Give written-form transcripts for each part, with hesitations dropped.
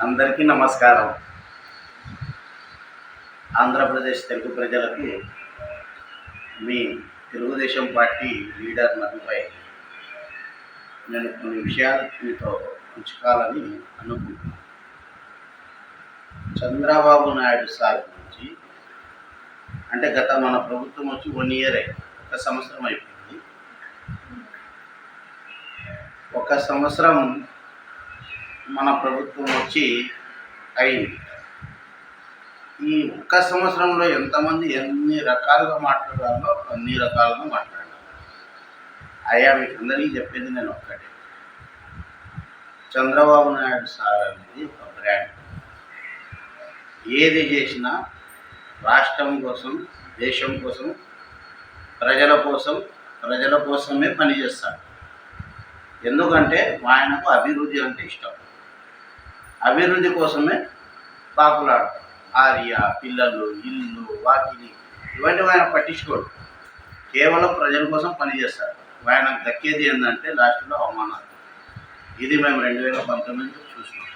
అందరికీ నమస్కారం. ఆంధ్రప్రదేశ్ తెలుగు ప్రజలకు మీ తెలుగుదేశం పార్టీ లీడర్ మధుపై నేను కొన్ని విషయాలు మీతో ఉంచుకోవాలని అనుకుంటున్నాను. చంద్రబాబు నాయుడు సార్ గురించి అంటే మన ప్రభుత్వం వచ్చి 1 ఇయర్ అయింది, 1 సంవత్సరం అయిపోయింది. 1 సంవత్సరం మన ప్రభుత్వం వచ్చి అయింది. ఈ 1 సంవత్సరంలో ఎంతమంది ఎన్ని రకాలుగా మాట్లాడాలో అన్ని రకాలుగా మాట్లాడాలి. అయ్యా మీకు అందరికీ చెప్పేది నేను ఒక్కటే, చంద్రబాబు నాయుడు సార్ అనేది ఒక బ్రాండ్. ఏది చేసినా రాష్ట్రం కోసం, దేశం కోసం, ప్రజల కోసమే పనిచేస్తాడు. ఎందుకంటే ఆయనకు అభివృద్ధి అంటే ఇష్టం. అభివృద్ధి కోసమే పాకులాడు. భార్య, పిల్లలు, ఇల్లు, వాకిలి ఇవన్నీ ఆయన పట్టించుకోడు. కేవలం ప్రజల కోసం పనిచేస్తాడు. ఆయనకు దక్కేది ఏంటంటే లాస్ట్లో అవమానాలు. ఇది మేము 2019లో చూసినాం.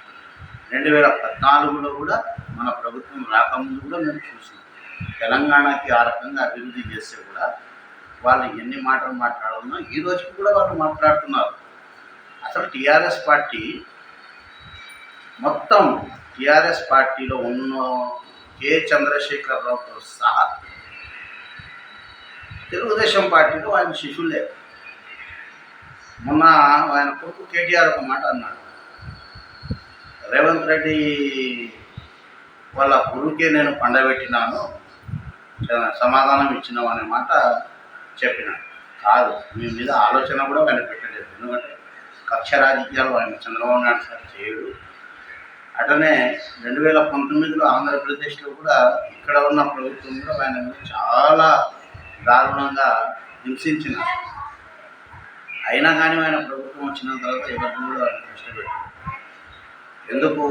2014లో కూడా మన ప్రభుత్వం రాకముందు కూడా మేము చూసినాం. తెలంగాణకి ఆ రకంగా అభివృద్ధి చేస్తే కూడా వాళ్ళు ఎన్ని మాటలు మాట్లాడుతున్నా ఈ రోజుకి కూడా వాళ్ళు మాట్లాడుతున్నారు. అసలు టీఆర్ఎస్ పార్టీ మొత్తం టీఆర్ఎస్ పార్టీలో ఉన్న కె చంద్రశేఖరరావుతో సహా తెలుగుదేశం పార్టీలో ఆయన శిష్యులే. మొన్న ఆయన కొడుకు కేటీఆర్ ఒక మాట అన్నాడు, రేవంత్ రెడ్డి వాళ్ళ గురువుకే నేను పండబెట్టినాను, సమాధానం ఇచ్చినావు అనే మాట చెప్పినాడు. కాదు, మీ మీద ఆలోచన కూడా ఆయన పెట్టలేదు. ఎందుకంటే కక్ష రాజకీయాలు ఆయన చంద్రబాబు నాయుడు సార్ చేయడు. అటనే 2019లో ఆంధ్రప్రదేశ్లో కూడా ఇక్కడ ఉన్న ప్రభుత్వం కూడా ఆయన చాలా దారుణంగా హింసించినారు. అయినా కానీ ఆయన ప్రభుత్వం వచ్చిన తర్వాత ఎవరిని కూడా ఆయన కష్టపెట్టారు. ఎందుకు?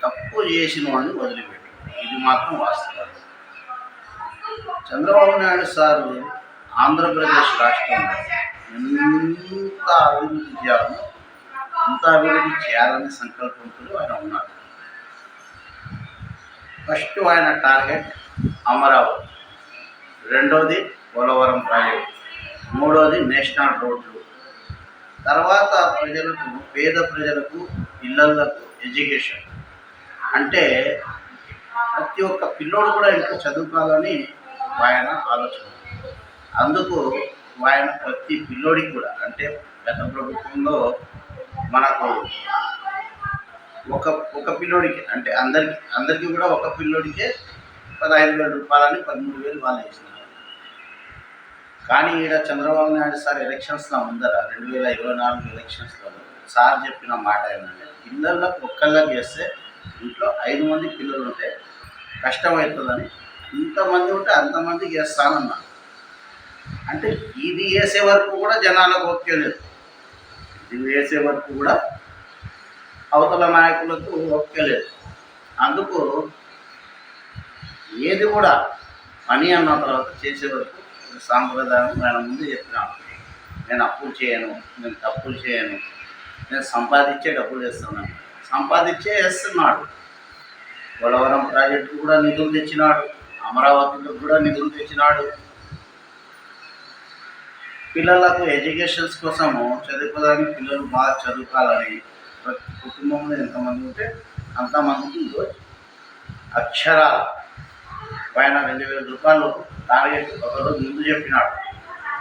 తప్పు చేసిన వాడిని వదిలిపెట్టారు. ఇది మాత్రం వాస్తవం. చంద్రబాబు నాయుడు సారు ఆంధ్రప్రదేశ్ రాష్ట్రంలో ఎంత అభివృద్ధి చేయాలో అంత అభివృద్ధి చేయాలనే సంకల్పంతో ఆయన ఉన్నారు. ఫస్ట్ ఆయన టార్గెట్ అమరావతి, రెండోది పోలవరం ప్రాజెక్ట్, మూడోది నేషనల్ రోడ్లు, తర్వాత ప్రజలకు, పేద ప్రజలకు, పిల్లలకు ఎడ్యుకేషన్. అంటే ప్రతి ఒక్క పిల్లోడు కూడా ఇంకా చదువుకోవాలని ఆయన ఆలోచన. అందుకు ఆయన ప్రతి పిల్లోడికి కూడా, అంటే గత ప్రభుత్వంలో మనకు ఒక పిల్లోడికి, అంటే అందరికీ కూడా ఒక పిల్లోడికే 15,000 రూపాయలని 13,000 వాళ్ళు వేసినారు. కానీ ఈడ చంద్రబాబు నాయుడు సార్ ఎలక్షన్స్లో ముందర 2024 ఎలక్షన్స్లో సార్ చెప్పిన మాట ఏంటంటే, పిల్లలకు ఒక్కళ్ళకి చేస్తే ఇంట్లో 5 మంది పిల్లలు ఉంటే కష్టమవుతుందని, ఇంతమంది ఉంటే అంతమందికి వేస్తానన్నాను. అంటే ఇది వేసే వరకు కూడా జనాలకు ఓకే లేదు. ఇది వేసే వరకు కూడా అవతల నాయకులకు ఓకే లేదు. అందుకు ఏది కూడా పని అన్న తర్వాత చేసే వరకు సాంప్రదాయం ఆయన ముందు చెప్పినాను, నేను అప్పులు చేయను, నేను తప్పులు చేయను, నేను సంపాదించే డబ్బులు వేస్తున్నాను. సంపాదించే వేస్తున్నాడు. పోలవరం ప్రాజెక్టు కూడా నిధులు తెచ్చినాడు, అమరావతిలో కూడా నిధులు తెచ్చినాడు. పిల్లలకు ఎడ్యుకేషన్స్ కోసము చదువుకోవడానికి, పిల్లలు బాగా చదువుకోవాలని ప్రతి కుటుంబంలో ఎంతమంది ఉంటే అంతమందికి ఈరోజు అక్షరాల పైన 2,000 రూపాయలు టార్గెట్ ఒకరోజు ముందు చెప్పినాడు.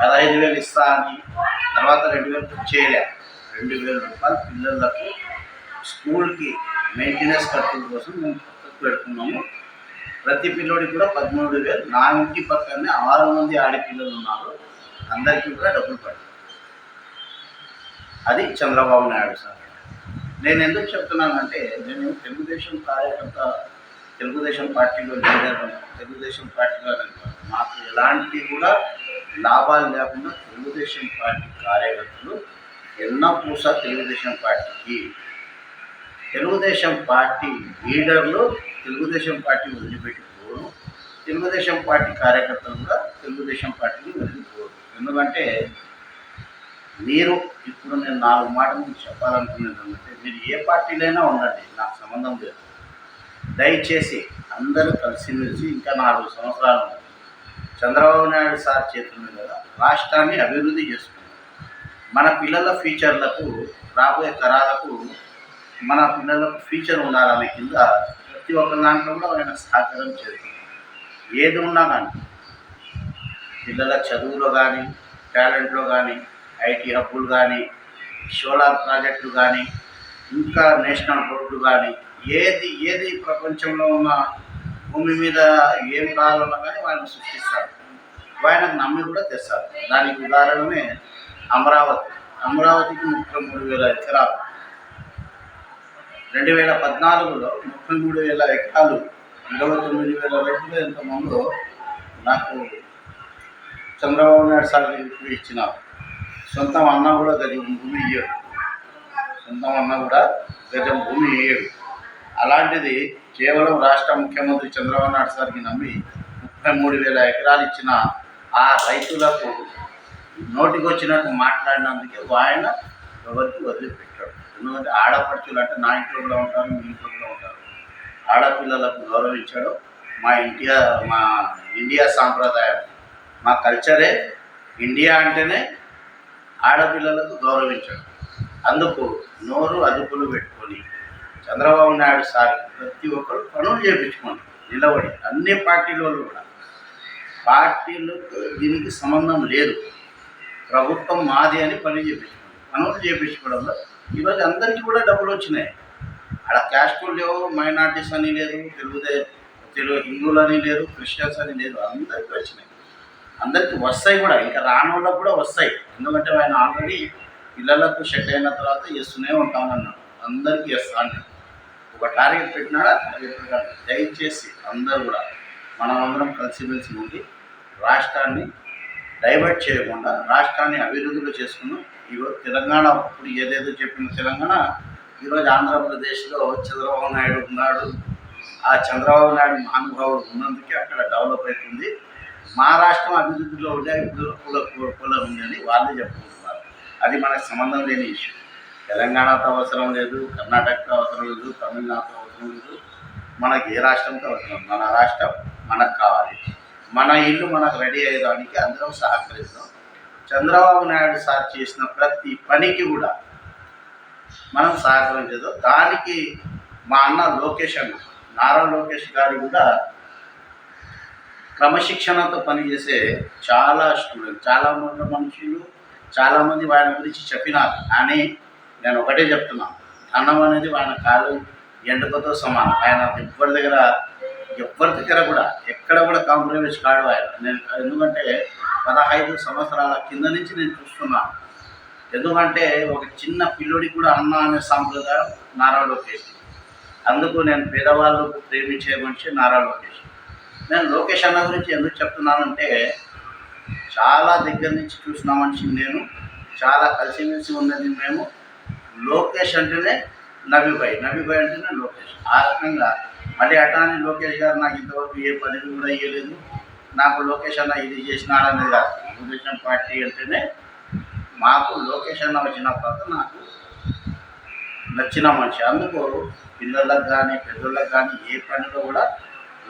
15,000 ఇస్తా అని, తర్వాత 2,000 చేయలే. 2,000 రూపాయలు పిల్లలకు స్కూల్కి మెయింటెనెన్స్ ఖర్చుల కోసం మేము పక్కకు పెడుతున్నాము. ప్రతి పిల్లోడికి కూడా 13,000. నా ఇంటి పక్కనే 6 మంది ఆడపిల్లలు ఉన్నారు, అందరికీ కూడా డబ్బులు పడుతుంది. అది చంద్రబాబు నాయుడు సార్. నేను ఎందుకు చెప్తున్నానంటే, నేను తెలుగుదేశం కార్యకర్త, తెలుగుదేశం పార్టీలో లీడర్, తెలుగుదేశం పార్టీలో మాకు ఎలాంటి కూడా లాభాలు లేకుండా తెలుగుదేశం పార్టీ కార్యకర్తలు ఎన్నో పూస తెలుగుదేశం పార్టీకి, తెలుగుదేశం పార్టీ లీడర్లు తెలుగుదేశం పార్టీ వదిలిపెట్టిపోరు, తెలుగుదేశం పార్టీ కార్యకర్తలు కూడా తెలుగుదేశం పార్టీని వదిలిపోరు. ఎందుకంటే మీరు ఇప్పుడు నేను 4 మాటలు మీకు చెప్పాలనుకునేది ఏంటంటే, మీరు ఏ పార్టీలైనా ఉండండి, నాకు సంబంధం లేదు. దయచేసి అందరూ కలిసిమెలిసి ఇంకా 4 సంవత్సరాలు చంద్రబాబు నాయుడు సార్ చేతుల మీద రాష్ట్రాన్ని అభివృద్ధి చేసుకుంటాం. మన పిల్లల ఫ్యూచర్లకు, రాబోయే తరాలకు మన పిల్లలకు ఫ్యూచర్ ఉండాలనే కింద ప్రతి ఒక్క దాంట్లో కూడా ఆయన సహకారం చేస్తుంది. ఏది ఉన్నా కానీ పిల్లల చదువులో కానీ, టాలెంట్లో కానీ, ఐటీ హబ్బులు కానీ, సోలార్ ప్రాజెక్టులు కానీ, ఇంకా నేషనల్ రోడ్లు కానీ, ఏది ప్రపంచంలో ఉన్న భూమి మీద ఏం కావాలన్నా కానీ ఆయన సృష్టిస్తాడు. ఆయనకు నమ్మి కూడా తెస్తారు. దానికి ఉదాహరణమే అమరావతికి 33,000 ఎకరాలు. 2014లో 33,000 ఎకరాలు 29,000 రైతులు ఎంతమందో నాకు చంద్రబాబు నాయుడు సార్ ఇచ్చినారు. సొంతం అన్న కూడా గజం భూమి ఇయ్యడు. ఇయ్యడు. అలాంటిది కేవలం రాష్ట్ర ముఖ్యమంత్రి చంద్రబాబు నాయుడు సార్కి నమ్మి 33,000 ఎకరాలు ఇచ్చిన ఆ రైతులకు నోటికి వచ్చినట్టు మాట్లాడినందుకే ఆయన ఎవరికి వదిలిపెట్టాడు. ఎందుకంటే ఆడపడుచులు అంటే నా ఇంట్లో కూడా ఉంటారు, మీ ఇంట్లో కూడా ఉంటారు. ఆడపిల్లలకు గౌరవించాడు. మా ఇండియా సాంప్రదాయం, మా కల్చరే ఇండియా అంటేనే ఆడపిల్లలకు గౌరవించడం. అందుకు నోరు అదుపులు పెట్టుకొని చంద్రబాబు నాయుడు సార్ ప్రతి ఒక్కరు పనులు చేయించుకోండి నిలబడి. అన్ని పార్టీల వాళ్ళు కూడా, పార్టీలకు దీనికి సంబంధం లేదు, ప్రభుత్వం మాది అని పనులు చేయించుకోవడంలో ఈరోజు అందరికీ కూడా డబ్బులు వచ్చినాయి. అక్కడ క్యాస్టులు లేవు, మైనార్టీస్ అని లేదు, తెలుగు హిందువులు అని లేదు, క్రిస్టియన్స్ అని లేదు, అందరికీ వచ్చినాయి. అందరికీ వస్తాయి కూడా, ఇంకా రాని వాళ్ళకు కూడా వస్తాయి. ఎందుకంటే ఆయన ఆల్రెడీ పిల్లలకు సెట్ అయిన తర్వాత చేస్తూనే ఉంటానన్నాడు. అందరికీ చేస్తా అన్నాడు. ఒక టార్గెట్ పెట్టినాడా, దయచేసి అందరూ కూడా మనమందరం కలిసిమెలిసి ఉండి రాష్ట్రాన్ని డైవర్ట్ చేయకుండా రాష్ట్రాన్ని అభివృద్ధిలో చేసుకున్నాం. ఈరోజు తెలంగాణ అప్పుడు ఏదేదో చెప్పిన తెలంగాణ ఈరోజు ఆంధ్రప్రదేశ్లో చంద్రబాబు నాయుడు ఉన్నాడు. ఆ చంద్రబాబు నాయుడు మహానుభావుడు ఉన్నందుకే అక్కడ డెవలప్ అవుతుంది. మా రాష్ట్రం అభివృద్ధిలో ఉండే కుల ఉంది అని వాళ్ళే చెప్పుకుంటున్నారు. అది మనకు సంబంధం లేని ఇష్యూ. తెలంగాణతో అవసరం లేదు, కర్ణాటకతో అవసరం లేదు, తమిళనాడుతో అవసరం లేదు, మనకి ఏ రాష్ట్రంతో అవసరం. మన రాష్ట్రం మనకు కావాలి. మన ఇల్లు మనకు రెడీ అయ్యేదానికి అందరం సహకరిస్తాం. చంద్రబాబు నాయుడు సార్ చేసిన ప్రతి పనికి కూడా మనం సహకరించేద్దాం. దానికి మా అన్న నారా లోకేష్ గారు కూడా క్రమశిక్షణతో పనిచేసే చాలా స్టూడెంట్, చాలామంది మనుషులు చాలామంది ఆయన గురించి చెప్పినారు. కానీ నేను ఒకటే చెప్తున్నాను, ధనం అనేది ఆయన కాలు ఎండుకతో సమానం. ఆయన ఎవరి దగ్గర కూడా ఎక్కడ కూడా కాంప్రమైజ్ కాడు ఆయన. ఎందుకంటే 15 సంవత్సరాల కింద నుంచి నేను చూస్తున్నాను. ఎందుకంటే ఒక చిన్న పిల్లోడికి కూడా అన్న అనే సాంప్రదాయం నారా లోకేష్. అందుకు నేను పేదవాళ్ళు ప్రేమించే మనిషి నారా లోకేష్. నేను లోకేష్ అన్న గురించి ఎందుకు చెప్తున్నానంటే, చాలా దగ్గర నుంచి చూసిన మనిషిని నేను, చాలా కలిసిమెలిసి ఉన్నది మేము. లోకేష్ అంటేనే నబీభాయ్ అంటేనే లోకేష్. ఆ రకంగా మళ్ళీ అటాని లోకేష్ గారు నాకు ఇంతవరకు ఏ పదవి కూడా ఇవ్వలేదు. నాకు లోకేష్ అన్న ఇది చేసినాడనేది కాదు. తెలుగుదేశం పార్టీ అంటేనే మాకు లోకేష్ అన్న వచ్చిన తర్వాత నాకు నచ్చిన మనిషి. అందుకు పిల్లలకు కానీ పెద్దలకు కానీ ఏ పనిలో కూడా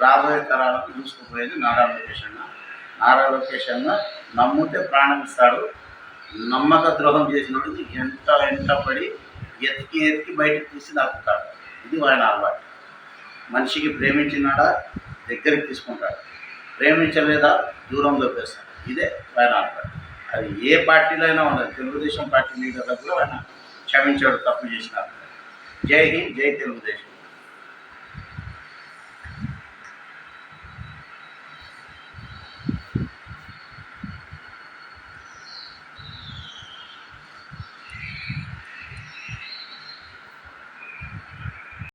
రాబోయే తరాలకు చూసుకుపోయేది నారా లోకేష్ అన్న. నమ్మితే ప్రాణం ఇస్తాడు. నమ్మక ద్రోహం చేసినప్పుడు ఎంత పడి ఎత్తికి బయటకు తీసి నడుపుతాడు. ఇది ఆయన అలవాటు. మనిషికి ప్రేమించినాడా దగ్గరికి తీసుకుంటాడు, ప్రేమించలేదా దూరం దొబ్బేస్తాడు. ఇదే ఆయన అలవాటు. అది ఏ పార్టీలో అయినా ఉండదు. తెలుగుదేశం పార్టీ మీద కూడా ఆయన క్షమించాడు తప్పు చేసినారు. జై హింద్, జై తెలుగుదేశం.